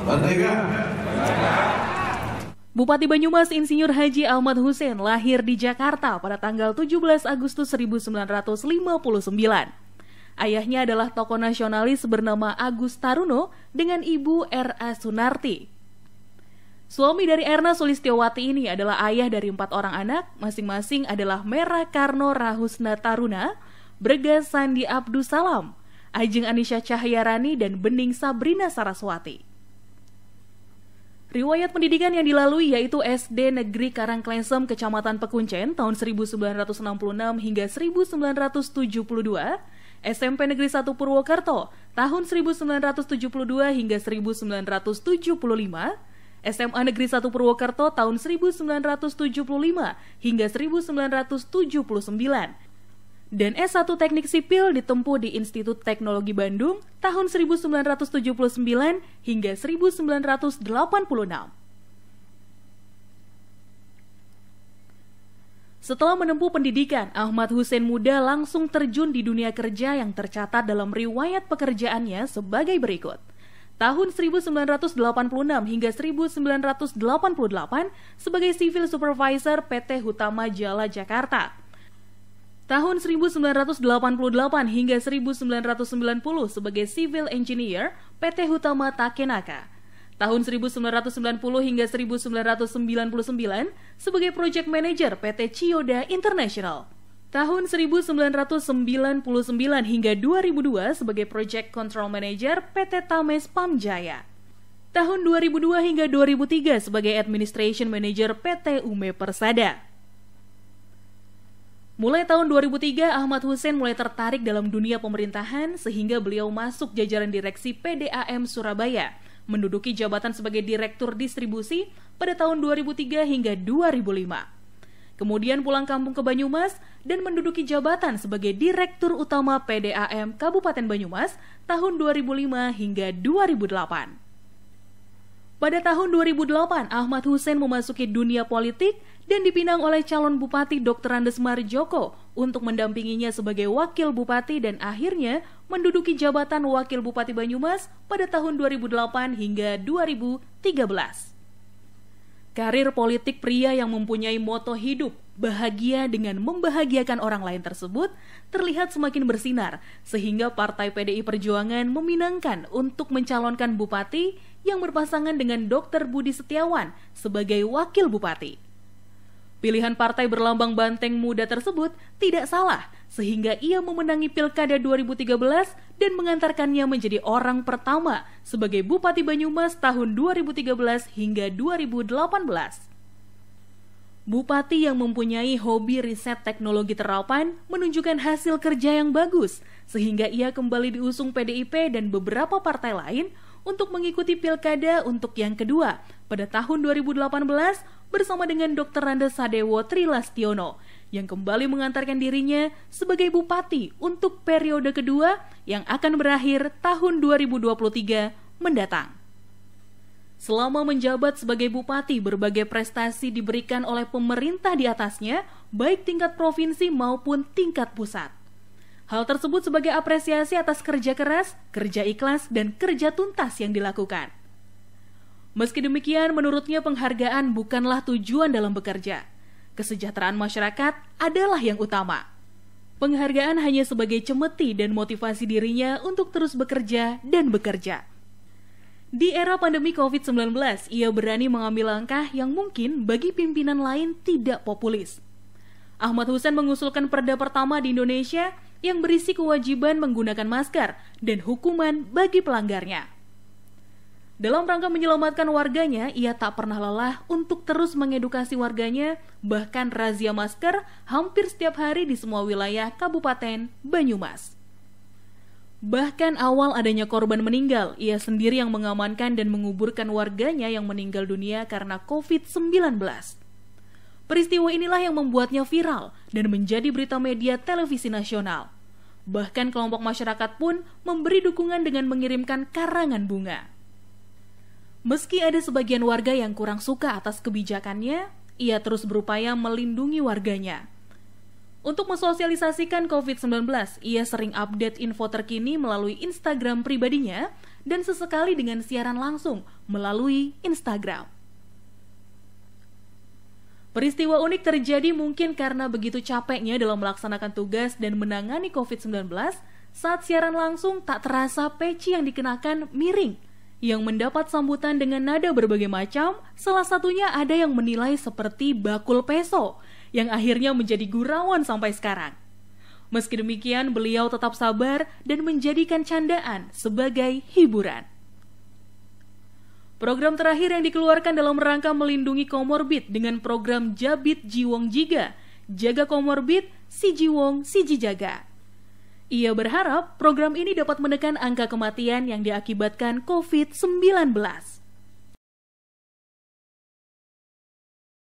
Merdeka! Bupati Banyumas Insinyur Haji Ahmad Hussein lahir di Jakarta pada tanggal 17 Agustus 1959. Ayahnya adalah tokoh nasionalis bernama Agus Taruno dengan ibu R.A. Sunarti. Suami dari Erna Sulistiowati ini adalah ayah dari 4 orang anak, masing-masing adalah Merah Karno Rahusna Taruna, Brega Sandi Abdussalam, Ajeng Anisha Cahyarani, dan Bening Sabrina Saraswati. Riwayat pendidikan yang dilalui yaitu SD Negeri Karangklensem Kecamatan Pekuncen tahun 1966 hingga 1972, SMP Negeri 1 Purwokerto tahun 1972 hingga 1975, SMA Negeri 1 Purwokerto tahun 1975 hingga 1979, dan S1 Teknik Sipil ditempuh di Institut Teknologi Bandung tahun 1979 hingga 1986. Setelah menempuh pendidikan, Ahmad Hussein muda langsung terjun di dunia kerja yang tercatat dalam riwayat pekerjaannya sebagai berikut. Tahun 1986 hingga 1988 sebagai Civil Supervisor PT Hutama Jala Jakarta. Tahun 1988 hingga 1990 sebagai Civil Engineer PT Hutama Takenaka. Tahun 1990 hingga 1999 sebagai Project Manager PT Chiyoda International. Tahun 1999 hingga 2002 sebagai Project Control Manager PT Tames Pamjaya. Tahun 2002 hingga 2003 sebagai Administration Manager PT Ume Persada. Mulai tahun 2003, Ahmad Hussein mulai tertarik dalam dunia pemerintahan sehingga beliau masuk jajaran direksi PDAM Surabaya, menduduki jabatan sebagai Direktur Distribusi pada tahun 2003 hingga 2005. Kemudian pulang kampung ke Banyumas dan menduduki jabatan sebagai Direktur Utama PDAM Kabupaten Banyumas tahun 2005 hingga 2008. Pada tahun 2008, Ahmad Hussein memasuki dunia politik dan dipinang oleh calon Bupati Dr. Andes Marjoko untuk mendampinginya sebagai Wakil Bupati dan akhirnya menduduki jabatan Wakil Bupati Banyumas pada tahun 2008 hingga 2013. Karir politik pria yang mempunyai moto hidup, bahagia dengan membahagiakan orang lain tersebut terlihat semakin bersinar sehingga Partai PDI Perjuangan meminangkan untuk mencalonkan bupati yang berpasangan dengan Dr. Budi Setiawan sebagai Wakil Bupati. Pilihan partai berlambang banteng muda tersebut tidak salah sehingga ia memenangi Pilkada 2013 dan mengantarkannya menjadi orang pertama sebagai Bupati Banyumas tahun 2013 hingga 2018. Bupati yang mempunyai hobi riset teknologi terapan menunjukkan hasil kerja yang bagus sehingga ia kembali diusung PDIP dan beberapa partai lain untuk mengikuti Pilkada untuk yang kedua pada tahun 2018 bersama dengan Dr. Randa Sadewo Trilastiono yang kembali mengantarkan dirinya sebagai bupati untuk periode kedua yang akan berakhir tahun 2023 mendatang. Selama menjabat sebagai bupati, berbagai prestasi diberikan oleh pemerintah di atasnya, baik tingkat provinsi maupun tingkat pusat. Hal tersebut sebagai apresiasi atas kerja keras, kerja ikhlas, dan kerja tuntas yang dilakukan. Meski demikian, menurutnya penghargaan bukanlah tujuan dalam bekerja. Kesejahteraan masyarakat adalah yang utama. Penghargaan hanya sebagai cemeti dan motivasi dirinya untuk terus bekerja dan bekerja. Di era pandemi COVID-19, ia berani mengambil langkah yang mungkin bagi pimpinan lain tidak populis. Ahmad Hussein mengusulkan perda pertama di Indonesia yang berisi kewajiban menggunakan masker dan hukuman bagi pelanggarnya. Dalam rangka menyelamatkan warganya, ia tak pernah lelah untuk terus mengedukasi warganya, bahkan razia masker hampir setiap hari di semua wilayah Kabupaten Banyumas. Bahkan awal adanya korban meninggal, ia sendiri yang mengamankan dan menguburkan warganya yang meninggal dunia karena COVID-19. Peristiwa inilah yang membuatnya viral dan menjadi berita media televisi nasional. Bahkan kelompok masyarakat pun memberi dukungan dengan mengirimkan karangan bunga. Meski ada sebagian warga yang kurang suka atas kebijakannya, ia terus berupaya melindungi warganya. Untuk mensosialisasikan COVID-19, ia sering update info terkini melalui Instagram pribadinya dan sesekali dengan siaran langsung melalui Instagram. Peristiwa unik terjadi mungkin karena begitu capeknya dalam melaksanakan tugas dan menangani COVID-19, saat siaran langsung tak terasa peci yang dikenakan miring, yang mendapat sambutan dengan nada berbagai macam, salah satunya ada yang menilai seperti bakul peso, yang akhirnya menjadi gurauan sampai sekarang. Meski demikian, beliau tetap sabar dan menjadikan candaan sebagai hiburan. Program terakhir yang dikeluarkan dalam rangka melindungi komorbid dengan program Jabit Jiwong Jiga, Jaga Komorbid, Si Jiwong, Si Jijaga. Ia berharap program ini dapat menekan angka kematian yang diakibatkan COVID-19.